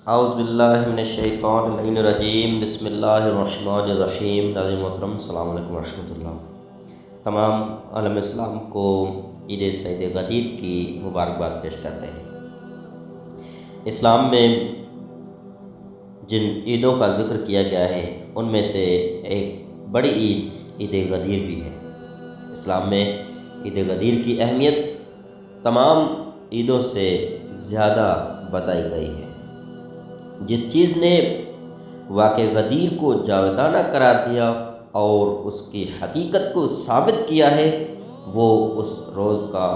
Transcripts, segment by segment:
اعوذ باللہ من الشیطان اللعین الرجیم، بسم اللہ الرحمن الرحیم۔ ناظرین محترم، السلام علیکم ورحمۃ اللہ۔ تمام عالم اسلام کو عید سعید غدیر کی مبارکباد پیش کرتے ہیں۔ اسلام میں جن عیدوں کا ذکر کیا گیا ہے ان میں سے ایک بڑی عید عید غدیر بھی ہے۔ اسلام میں عید غدیر کی اہمیت تمام عیدوں سے زیادہ بتائی گئی ہے۔ جس چیز نے واقع غدیر کو جاودانہ قرار دیا اور اس کی حقیقت کو ثابت کیا ہے، وہ اس روز کا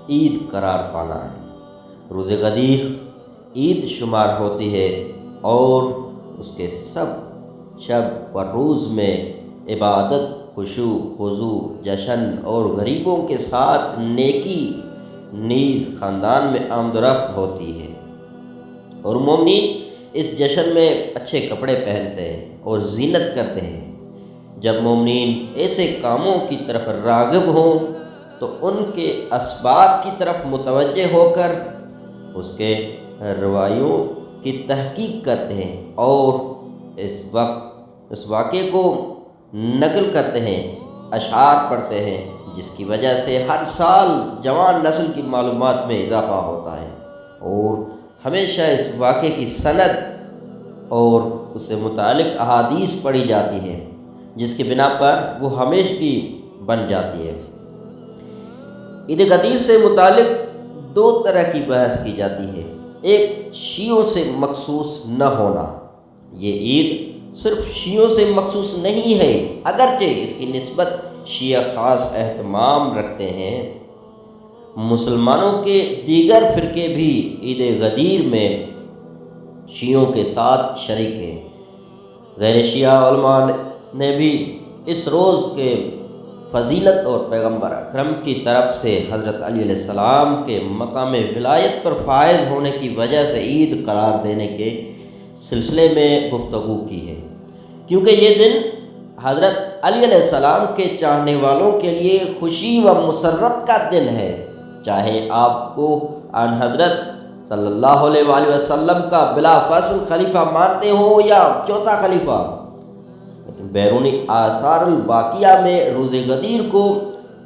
عید قرار پانا ہے۔ روز غدیر عید شمار ہوتی ہے اور اس کے سب شب و روز میں عبادت، خشوع، خضوع، جشن اور غریبوں کے ساتھ نیکی نیز خاندان میں آمد و رفت ہوتی ہے، اور مومنین اس جشن میں اچھے کپڑے پہنتے ہیں اور زینت کرتے ہیں۔ جب مومنین ایسے کاموں کی طرف راغب ہوں تو ان کے اسباب کی طرف متوجہ ہو کر اس کے روایوں کی تحقیق کرتے ہیں اور اس واقعے کو نقل کرتے ہیں، اشعار پڑھتے ہیں، جس کی وجہ سے ہر سال جوان نسل کی معلومات میں اضافہ ہوتا ہے اور ہمیشہ اس واقعے کی سند اور اس سے متعلق احادیث پڑھی جاتی ہے، جس کی بنا پر وہ ہمیشگی بن جاتی ہے۔ عید غدیر سے متعلق دو طرح کی بحث کی جاتی ہے۔ ایک، شیعوں سے مخصوص نہ ہونا۔ یہ عید صرف شیعوں سے مخصوص نہیں ہے، اگرچہ اس کی نسبت شیعہ خاص اہتمام رکھتے ہیں۔ مسلمانوں کے دیگر فرقے بھی عید غدیر میں شیعوں کے ساتھ شریک ہیں۔ غیر شیعہ علماء نے بھی اس روز کے فضیلت اور پیغمبر اکرم کی طرف سے حضرت علی علیہ السلام کے مقام ولایت پر فائز ہونے کی وجہ سے عید قرار دینے کے سلسلے میں گفتگو کی ہے، کیونکہ یہ دن حضرت علی علیہ السلام کے چاہنے والوں کے لیے خوشی و مسرت کا دن ہے، چاہے آپ کو آن حضرت صلی اللہ علیہ وآلہ وسلم کا بلا فصل خلیفہ مانتے ہوں یا چوتھا خلیفہ، لیکن بیرونی آثار الباقیہ میں روز غدیر کو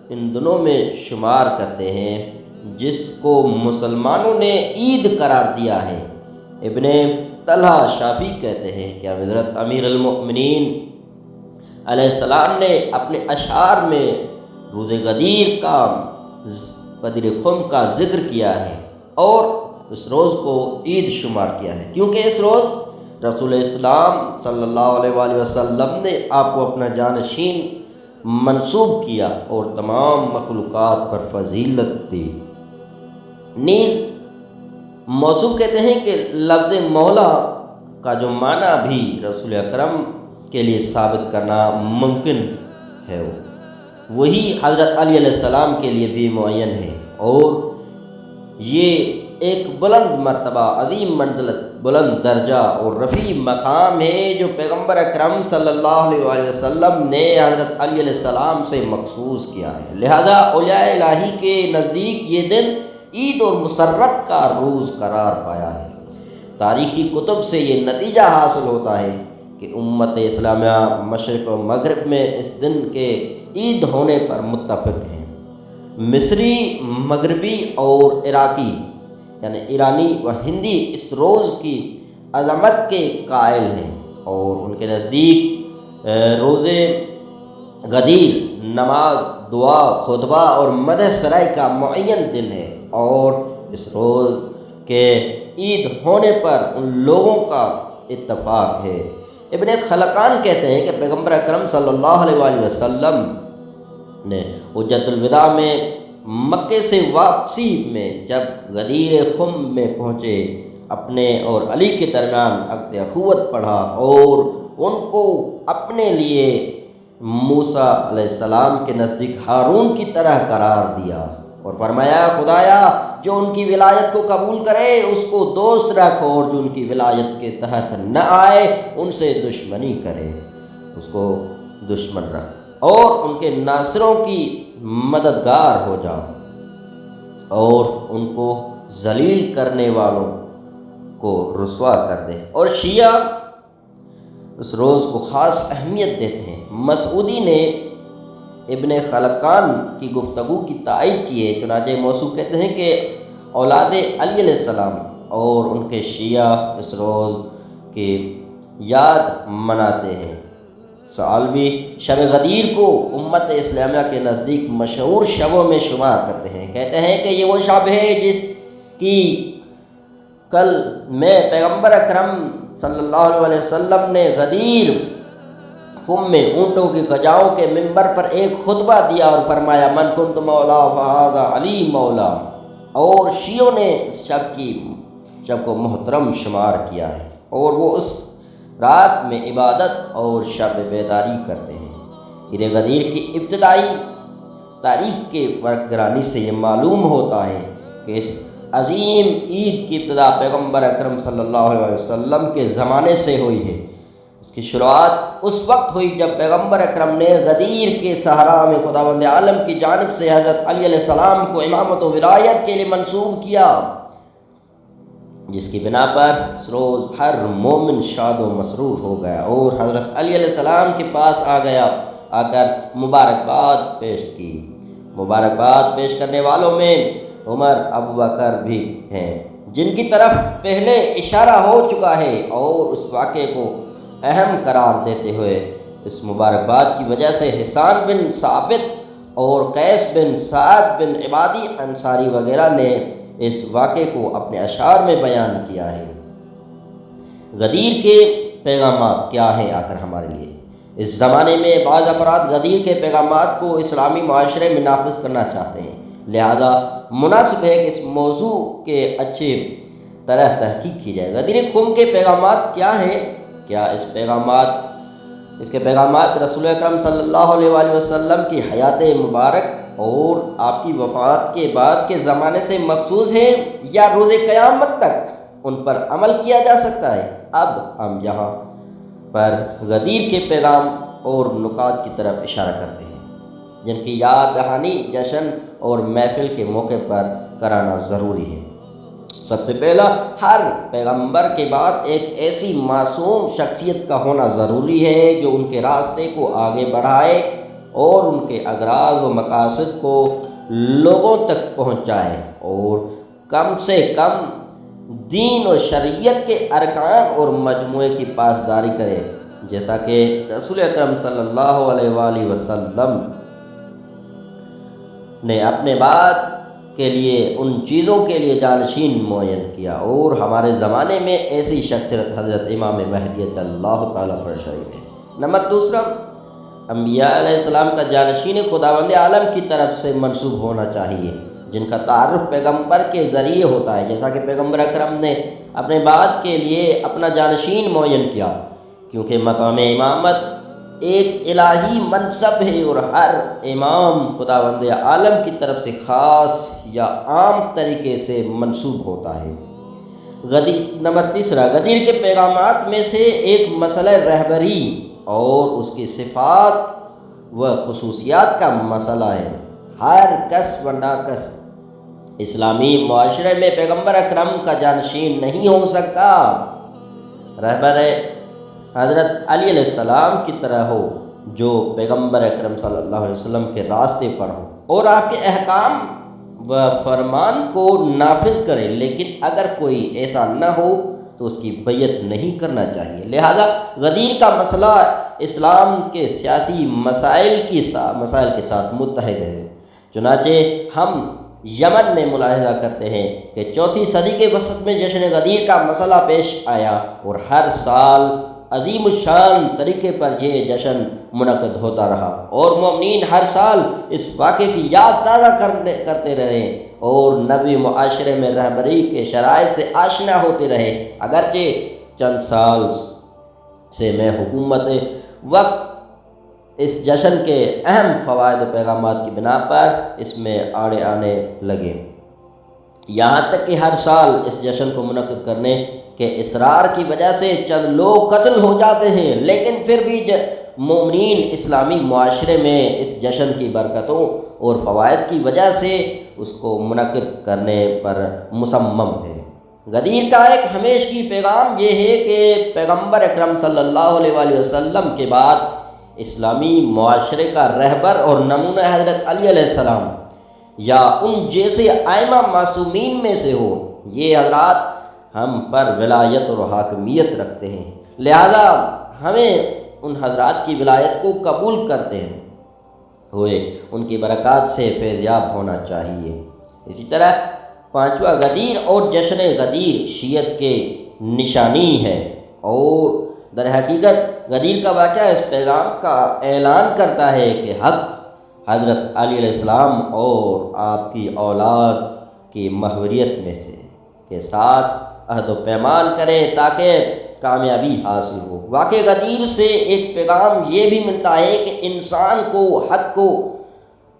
ان دنوں میں شمار کرتے ہیں جس کو مسلمانوں نے عید قرار دیا ہے۔ ابن طلحہ شافعی کہتے ہیں کہ حضرت امیر المؤمنین علیہ السلام نے اپنے اشعار میں روز غدیر کا بدر خم کا ذکر کیا ہے اور اس روز کو عید شمار کیا ہے، کیونکہ اس روز رسول اسلام صلی اللہ علیہ وآلہ وسلم نے آپ کو اپنا جانشین منسوب کیا اور تمام مخلوقات پر فضیلت دی۔ نیز موصوف کہتے ہیں کہ لفظ مولا کا جو معنی بھی رسول اکرم کے لیے ثابت کرنا ممکن ہے، وہی حضرت علی علیہ السلام کے لیے بھی معین ہے، اور یہ ایک بلند مرتبہ، عظیم منزلت، بلند درجہ اور رفیع مقام ہے جو پیغمبر اکرم صلی اللہ علیہ وآلہ وسلم نے حضرت علی علیہ السلام سے مخصوص کیا ہے۔ لہذا اولیاء الہی کے نزدیک یہ دن عید اور مسرت کا روز قرار پایا ہے۔ تاریخی کتب سے یہ نتیجہ حاصل ہوتا ہے کہ امت اسلامیہ مشرق و مغرب میں اس دن کے عید ہونے پر متفق ہیں۔ مصری، مغربی اور عراقی یعنی ایرانی و ہندی اس روز کی عظمت کے قائل ہیں، اور ان کے نزدیک روز غدیر نماز، دعا، خطبہ اور مدح سرائی کا معین دن ہے، اور اس روز کے عید ہونے پر ان لوگوں کا اتفاق ہے۔ ابن خلقان کہتے ہیں کہ پیغمبر اکرم صلی اللہ علیہ وآلہ وسلم نے حجۃ الوداع میں مکے سے واپسی میں جب غدیر خم میں پہنچے، اپنے اور علی کے درمیان عقد اخوت پڑھا اور ان کو اپنے لیے موسیٰ علیہ السلام کے نزدیک ہارون کی طرح قرار دیا اور فرمایا، خدایا جو ان کی ولایت کو قبول کرے اس کو دوست رکھ، اور جو ان کی ولایت کے تحت نہ آئے ان سے دشمنی کرے، اس کو دشمن رکھ اور ان کے ناصروں کی مددگار ہو جا، اور ان کو ذلیل کرنے والوں کو رسوا کر دے۔ اور شیعہ اس روز کو خاص اہمیت دیتے ہیں۔ مسعودی نے ابن خلقان کی گفتگو کی تائید کی ہے، چنانچہ موصوف کہتے ہیں کہ اولاد علی علیہ السلام اور ان کے شیعہ اس روز کی یاد مناتے ہیں۔ سالوی شب غدیر کو امت اسلامیہ کے نزدیک مشہور شبوں میں شمار کرتے ہیں۔ کہتے ہیں کہ یہ وہ شب ہے جس کی کل میں پیغمبر اکرم صلی اللہ علیہ وسلم نے غدیر خم میں اونٹوں کی گجاؤں کے منبر پر ایک خطبہ دیا اور فرمایا من کنت مولا فہذا علی مولا، اور شیعوں نے اس شب کو محترم شمار کیا ہے اور وہ اس رات میں عبادت اور شب بیداری کرتے ہیں۔ عید غدیر کی ابتدائی تاریخ کے ورقگرانی سے یہ معلوم ہوتا ہے کہ اس عظیم عید کی ابتدا پیغمبر اکرم صلی اللہ علیہ وسلم کے زمانے سے ہوئی ہے۔ اس کی شروعات اس وقت ہوئی جب پیغمبر اکرم نے غدیر کے صحرا میں خداوند عالم کی جانب سے حضرت علی علیہ السلام کو امامت و ولایت کے لیے منسوب کیا، جس کی بنا پر اس روز ہر مومن شاد و مسرور ہو گیا اور حضرت علی علیہ السلام کے پاس آ کر مبارکباد پیش کی۔ مبارکباد پیش کرنے والوں میں عمر، ابو بکر بھی ہیں، جن کی طرف پہلے اشارہ ہو چکا ہے، اور اس واقعے کو اہم قرار دیتے ہوئے اس مبارکباد کی وجہ سے حسان بن ثابت اور قیس بن سعد بن عبادی انصاری وغیرہ نے اس واقعے کو اپنے اشعار میں بیان کیا ہے۔ غدیر کے پیغامات کیا ہیں آخر ہمارے لیے؟ اس زمانے میں بعض افراد غدیر کے پیغامات کو اسلامی معاشرے میں نافذ کرنا چاہتے ہیں، لہذا مناسب ہے کہ اس موضوع کے اچھی طرح تحقیق کی جائے۔ غدیر خم کے پیغامات کیا ہیں؟ کیا اس کے پیغامات رسول اکرم صلی اللہ علیہ وآلہ وسلم کی حیات مبارک اور آپ کی وفات کے بعد کے زمانے سے مخصوص ہیں، یا روز قیامت تک ان پر عمل کیا جا سکتا ہے؟ اب ہم یہاں پر غدیر کے پیغام اور نکات کی طرف اشارہ کرتے ہیں جن کی یاد دہانی جشن اور محفل کے موقع پر کرانا ضروری ہے۔ سب سے پہلا، ہر پیغمبر کے بعد ایک ایسی معصوم شخصیت کا ہونا ضروری ہے جو ان کے راستے کو آگے بڑھائے اور ان کے اغراض و مقاصد کو لوگوں تک پہنچائے اور کم سے کم دین و شریعت کے ارکان اور مجموعے کی پاسداری کرے، جیسا کہ رسول اکرم صلی اللہ علیہ وآلہ وسلم نے اپنے بعد کے لیے ان چیزوں کے لیے جانشین معین کیا، اور ہمارے زمانے میں ایسی شخصیت حضرت امام مہدی اللہ تعالیٰ شریف ہے۔ نمبر دوسرا، انبیاء علیہ السلام کا جانشین خداوند عالم کی طرف سے منسوب ہونا چاہیے، جن کا تعارف پیغمبر کے ذریعے ہوتا ہے، جیسا کہ پیغمبر اکرم نے اپنے بعد کے لیے اپنا جانشین معین کیا، کیونکہ مقام امامت ایک الہی منصب ہے اور ہر امام خداوند عالم کی طرف سے خاص یا عام طریقے سے منسوب ہوتا ہے۔ نمبر تیسرا، غدیر کے پیغامات میں سے ایک مسئلہ رہبری اور اس کی صفات و خصوصیات کا مسئلہ ہے۔ ہر کس و ناکس اسلامی معاشرے میں پیغمبر اکرم کا جانشین نہیں ہو سکتا۔ رہبر حضرت علی علیہ السلام کی طرح ہو جو پیغمبر اکرم صلی اللہ علیہ وسلم کے راستے پر ہو اور آپ کے احکام و فرمان کو نافذ کرے، لیکن اگر کوئی ایسا نہ ہو تو اس کی بیعت نہیں کرنا چاہیے۔ لہذا غدیر کا مسئلہ اسلام کے سیاسی مسائل کے ساتھ متحد ہے۔ چنانچہ ہم یمن میں ملاحظہ کرتے ہیں کہ 4 صدی کے وسط میں جشن غدیر کا مسئلہ پیش آیا اور ہر سال عظیم الشان طریقے پر یہ جشن منعقد ہوتا رہا، اور مومنین ہر سال اس واقعے کی یاد تازہ کرتے رہے اور نبی معاشرے میں رہبری کے شرائط سے آشنا ہوتے رہے۔ اگرچہ چند سال سے میں حکومت وقت اس جشن کے اہم فوائد و پیغامات کی بنا پر اس میں آڑے آنے لگے، یہاں تک کہ ہر سال اس جشن کو منعقد کرنے کے اصرار کی وجہ سے چند لوگ قتل ہو جاتے ہیں، لیکن پھر بھی مومنین اسلامی معاشرے میں اس جشن کی برکتوں اور فوائد کی وجہ سے اس کو منعقد کرنے پر مصمم ہے۔ غدیر کا ایک ہمیشگی پیغام یہ ہے کہ پیغمبر اکرم صلی اللہ علیہ وآلہ وسلم کے بعد اسلامی معاشرے کا رہبر اور نمونہ حضرت علی علیہ السلام یا ان جیسے ائمہ معصومین میں سے ہو۔ یہ حضرات ہم پر ولایت اور حاکمیت رکھتے ہیں، لہذا ہمیں ان حضرات کی ولایت کو قبول کرتے ہوئے ان کی برکات سے فیضیاب ہونا چاہیے۔ اسی طرح پانچواں غدیر اور جشن غدیر شیعت کے نشانی ہے، اور در حقیقت غدیر کا واقعہ اس پیغام کا اعلان کرتا ہے کہ حق حضرت علی علیہ السلام اور آپ کی اولاد کی محوریت میں سے کے ساتھ عہد و پیمان کریں تاکہ کامیابی حاصل ہو۔ واقع غدیر سے ایک پیغام یہ بھی ملتا ہے کہ انسان کو حق کو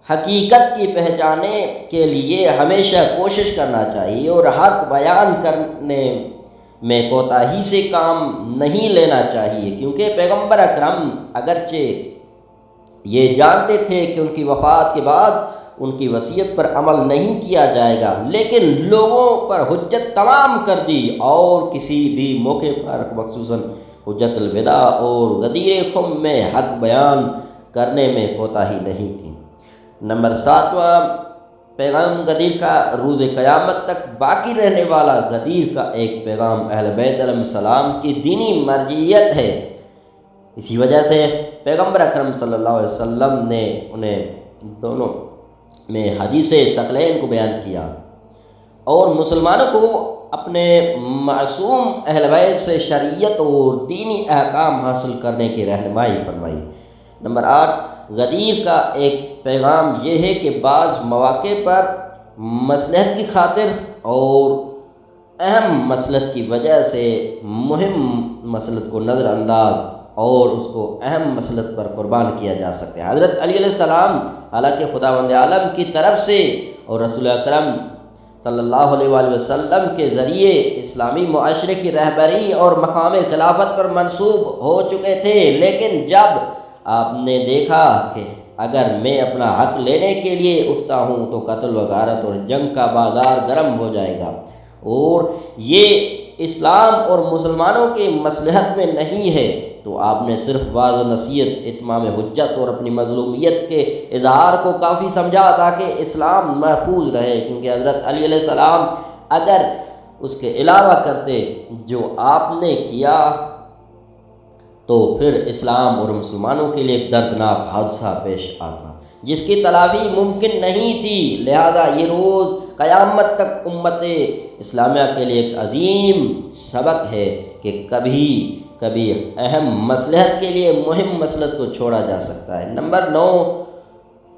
حقیقت کی پہچانے کے لیے ہمیشہ کوشش کرنا چاہیے اور حق بیان کرنے میں کوتاہی سے کام نہیں لینا چاہیے، کیونکہ پیغمبر اکرم اگرچہ یہ جانتے تھے کہ ان کی وفات کے بعد ان کی وصیت پر عمل نہیں کیا جائے گا، لیکن لوگوں پر حجت تمام کر دی اور کسی بھی موقع پر خصوصاً حجت الوداع اور غدیر خم میں حق بیان کرنے میں کوتاہی نہیں کی۔ نمبر 7واں پیغام غدیر کا روز قیامت تک باقی رہنے والا غدیر کا ایک پیغام اہل بیت علیہ السلام کی دینی مرجعیت ہے۔ اسی وجہ سے پیغمبر اکرم صلی اللہ علیہ وسلم نے انہیں دونوں میں حدیث ثقلین کو بیان کیا اور مسلمانوں کو اپنے معصوم اہل بیت سے شریعت اور دینی احکام حاصل کرنے کی رہنمائی فرمائی۔ نمبر 8 غدیر کا ایک پیغام یہ ہے کہ بعض مواقع پر مصلحت کی خاطر اور اہم مصلحت کی وجہ سے مہم مصلحت کو نظر انداز اور اس کو اہم مصلحت پر قربان کیا جا سکتا ہے۔ حضرت علی علیہ السلام حالانکہ خداوند عالم کی طرف سے اور رسول اکرم صلی اللہ علیہ وآلہ وسلم کے ذریعے اسلامی معاشرے کی رہبری اور مقام خلافت پر منصوب ہو چکے تھے، لیکن جب آپ نے دیکھا کہ اگر میں اپنا حق لینے کے لیے اٹھتا ہوں تو قتل و غارت اور جنگ کا بازار گرم ہو جائے گا اور یہ اسلام اور مسلمانوں کے مصلحت میں نہیں ہے، تو آپ نے صرف واعظ و نصیحت، اتمام حجت اور اپنی مظلومیت کے اظہار کو کافی سمجھا تاکہ اسلام محفوظ رہے، کیونکہ حضرت علی علیہ السلام اگر اس کے علاوہ کرتے جو آپ نے کیا تو پھر اسلام اور مسلمانوں کے لیے ایک دردناک حادثہ پیش آتا جس کی تلافی ممکن نہیں تھی۔ لہذا یہ روز قیامت تک امت اسلامیہ کے لیے ایک عظیم سبق ہے کہ کبھی اہم مصلحت کے لیے مہم مصلحت کو چھوڑا جا سکتا ہے۔ نمبر 9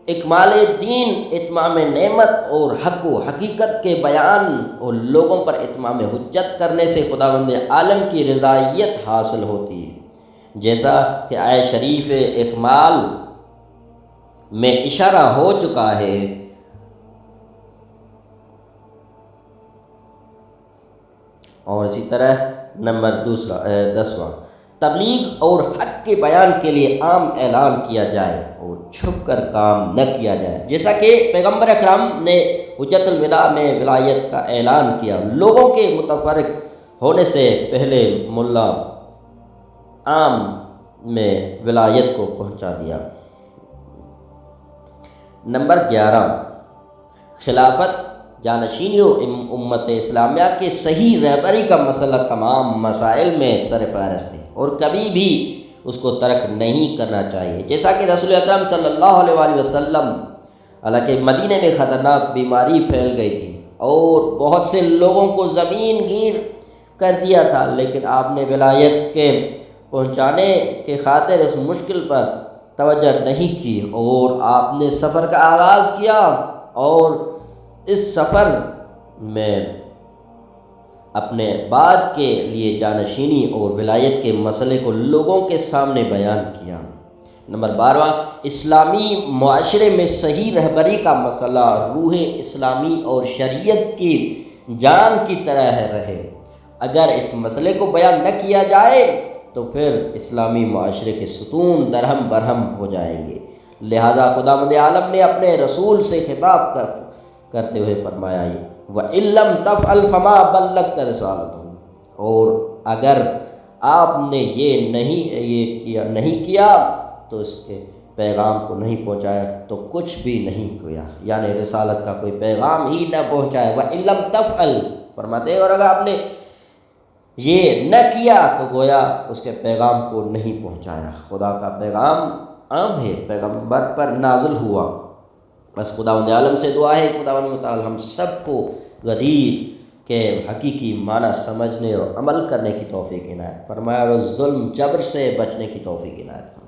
اکمال دین، اتمام نعمت اور حق و حقیقت کے بیان اور لوگوں پر اتمام حجت کرنے سے خداوند عالم کی رضائیت حاصل ہوتی ہے، جیسا کہ آیت شریف اکمال میں اشارہ ہو چکا ہے۔ اور اسی طرح نمبر 10واں تبلیغ اور حق کے بیان کے لیے عام اعلان کیا جائے اور چھپ کر کام نہ کیا جائے، جیسا کہ پیغمبر اکرم نے حجت الوداع میں ولایت کا اعلان کیا، لوگوں کے متفرق ہونے سے پہلے ملا عام میں ولایت کو پہنچا دیا۔ نمبر 11 خلافت جانشینی و امت اسلامیہ کے صحیح رہبری کا مسئلہ تمام مسائل میں سرفہرست ہے اور کبھی بھی اس کو ترک نہیں کرنا چاہیے، جیسا کہ رسول اکرم صلی اللہ علیہ وآلہ وسلم حالانکہ مدینہ میں خطرناک بیماری پھیل گئی تھی اور بہت سے لوگوں کو زمین گیر کر دیا تھا، لیکن آپ نے ولایت کے پہنچانے کے خاطر اس مشکل پر توجہ نہیں کی اور آپ نے سفر کا آغاز کیا اور اس سفر میں اپنے بعد کے لیے جانشینی اور ولایت کے مسئلے کو لوگوں کے سامنے بیان کیا۔ نمبر 12 اسلامی معاشرے میں صحیح رہبری کا مسئلہ روح اسلامی اور شریعت کی جان کی طرح رہے۔ اگر اس مسئلے کو بیان نہ کیا جائے تو پھر اسلامی معاشرے کے ستون درہم برہم ہو جائیں گے۔ لہذا خداوند عالم نے اپنے رسول سے خطاب کرتے ہوئے فرمایا وَإِن لَّمْ تَفْعَلْ فَمَا بَلَّغْتَ رِسَالَتَهُ، اور اگر آپ نے یہ نہیں کیا تو اس کے پیغام کو نہیں پہنچایا تو کچھ بھی نہیں کیا، یعنی رسالت کا کوئی پیغام ہی نہ پہنچایا۔ وَإِن لَّمْ تَفْعَلْ فرماتے ہیں، اور اگر آپ نے یہ نہ کیا تو گویا اس کے پیغام کو نہیں پہنچایا۔ خدا کا پیغام عام ہے، پیغمبر پر نازل ہوا، بس خداوند عالم سے دعا ہے خداوند متعال ہم سب کو غدیر کے حقیقی معنی سمجھنے اور عمل کرنے کی توفیق عنایت فرمائے، اور ظلم جبر سے بچنے کی توفیق عنایت فرمائے۔